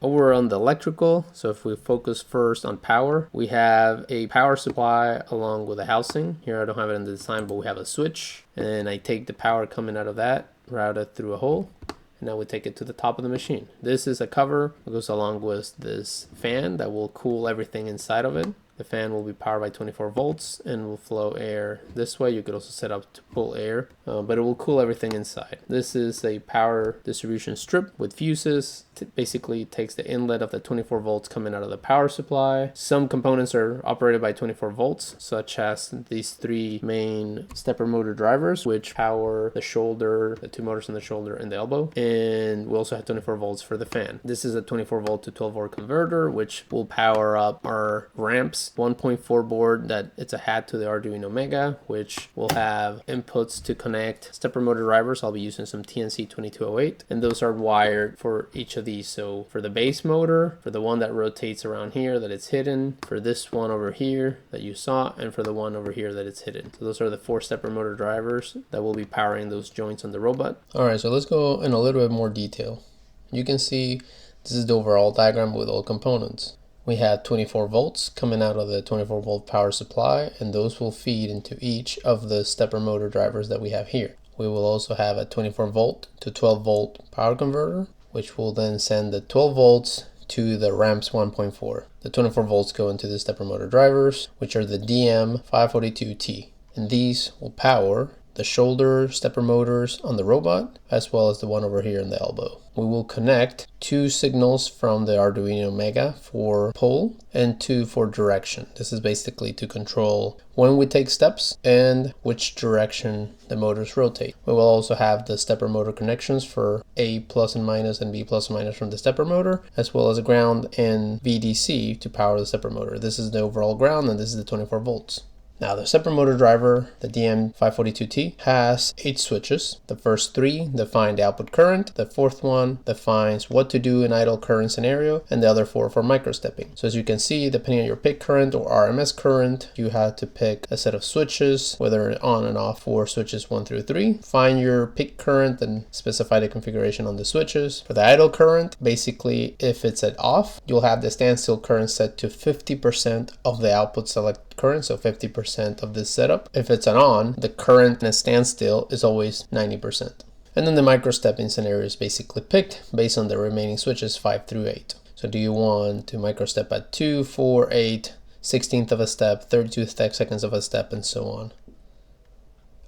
Over on the electrical, so if we focus first on power, we have a power supply along with a housing. Here I don't have it in the design, but we have a switch, and I take the power coming out of that, route it through a hole, and now we take it to the top of the machine. This is a cover that goes along with this fan that will cool everything inside of it. The fan will be powered by 24 volts and will flow air this way. You could also set up to pull air, but it will cool everything inside. This is a power distribution strip with fuses. Basically takes the inlet of the 24 volts coming out of the power supply. Some components are operated by 24 volts, such as these three main stepper motor drivers, which power the shoulder, the two motors in the shoulder and the elbow. And we also have 24 volts for the fan. This is a 24 volt to 12 volt converter, which will power up our ramps 1.4 board that it's a hat to the Arduino Mega, which will have inputs to connect stepper motor drivers. I'll be using some TNC 2208, and those are wired for each of these. So for the base motor, for the one that rotates around here that it's hidden, for this one over here that you saw, and for the one over here that it's hidden. So those are the 4 stepper motor drivers that will be powering those joints on the robot. All right, so let's go in a little bit more detail. You can see this is the overall diagram with all components. We have 24 volts coming out of the 24 volt power supply, and those will feed into each of the stepper motor drivers that we have here. We will also have a 24 volt to 12 volt power converter, which will then send the 12 volts to the ramps 1.4. The 24 volts go into the stepper motor drivers, which are the DM542T, and these will power the shoulder stepper motors on the robot, as well as the one over here in the elbow. We will connect 2 signals from the Arduino Mega for pull and 2 for direction. This is basically to control when we take steps and which direction the motors rotate. We will also have the stepper motor connections for A plus and minus and B plus and minus from the stepper motor, as well as ground and VDC to power the stepper motor. This is the overall ground, and this is the 24 volts. Now the stepper motor driver, the DM542T, has 8 switches. The first 3 define the output current, the 4th one defines what to do in idle current scenario, and the other 4 for microstepping. So as you can see, depending on your peak current or RMS current, you have to pick a set of switches, whether on and off for switches 1 through 3. Find your peak current and specify the configuration on the switches. For the idle current, basically if it's at off, you'll have the standstill current set to 50% of the output select current, so 50% of this setup. If it's an on, the current in a standstill is always 90%. And then the microstepping scenario is basically picked based on the remaining switches 5 through 8. So do you want to microstep at 2, 4, 8, 16th of a step, 32 seconds of a step, and so on.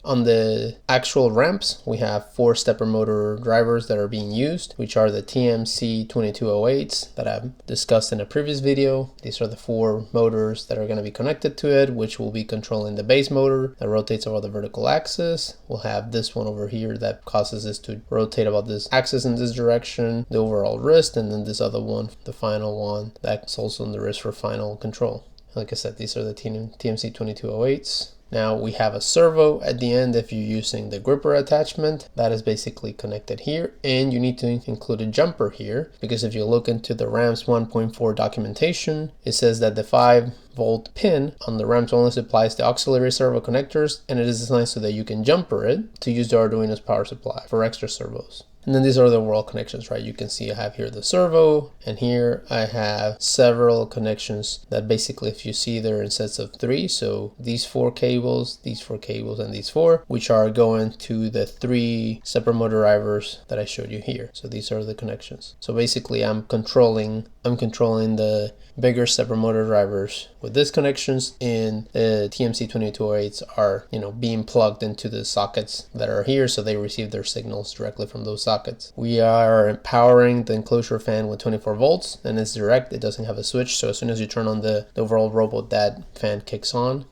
On the actual ramps, we have 4 stepper motor drivers that are being used, which are the TNC 2208s that I've discussed in a previous video. These are the 4 motors that are going to be connected to it, which will be controlling the base motor that rotates over the vertical axis. We'll have this one over here that causes this to rotate about this axis in this direction, the overall wrist, and then this other one, the final one, that's also on the wrist for final control. Like I said, these are the TNC 2208s. Now we have a servo at the end if you're using the gripper attachment that is basically connected here, and you need to include a jumper here because if you look into the RAMS 1.4 documentation, it says that the 5 volt pin on the RAMS only supplies the auxiliary servo connectors, and it is designed so that you can jumper it to use the Arduino's power supply for extra servos. And then these are the overall connections, right? You can see I have here the servo, and here I have several connections that basically, if you see, they're in sets of 3. So these 4 cables, these 4 cables, and these 4, which are going to the 3 stepper motor drivers that I showed you here. So these are the connections. So basically, I'm controlling the bigger stepper motor drivers with these connections, and the TNC 2208s are, being plugged into the sockets that are here, so they receive their signals directly from those sockets. We are powering the enclosure fan with 24 volts, and it's direct. It doesn't have a switch, so as soon as you turn on the overall robot, that fan kicks on,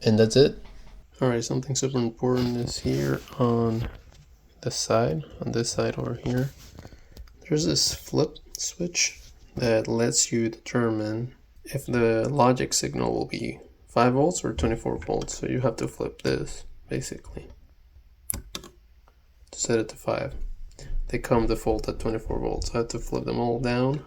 and that's it. All right, something super important is here on the side, on this side over here. There's this flip switch that lets you determine if the logic signal will be 5 volts or 24 volts. So you have to flip this, basically, to set it to 5. They come default at 24 volts. I have to flip them all down